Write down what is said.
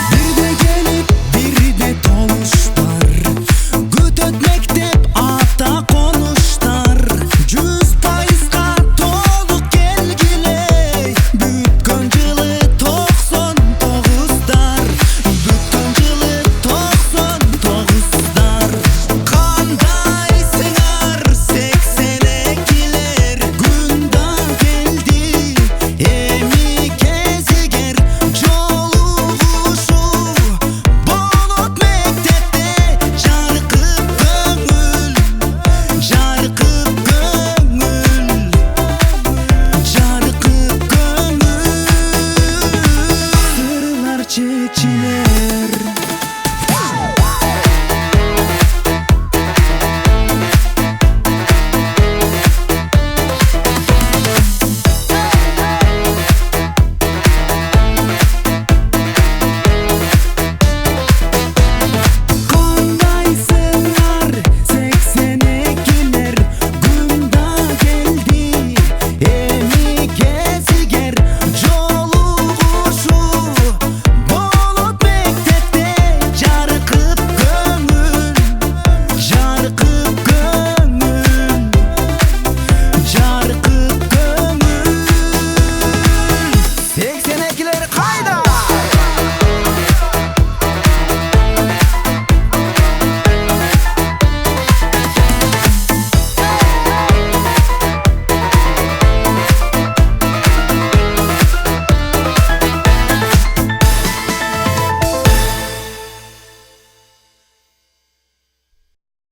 Бирде келип бирде толуштар, күтөт мектеп ата конуштар. 100%га толук келгиле, бүткөн жылы 99дар, бүткөн жылы 99дар. Кандайсыңар 82-лер, күндөн келди эми кезигер. Жолугушуу болот мектепте, жаркып көңүл, жаркып көңүл, жаркып көңүл. Сырлар чечилет.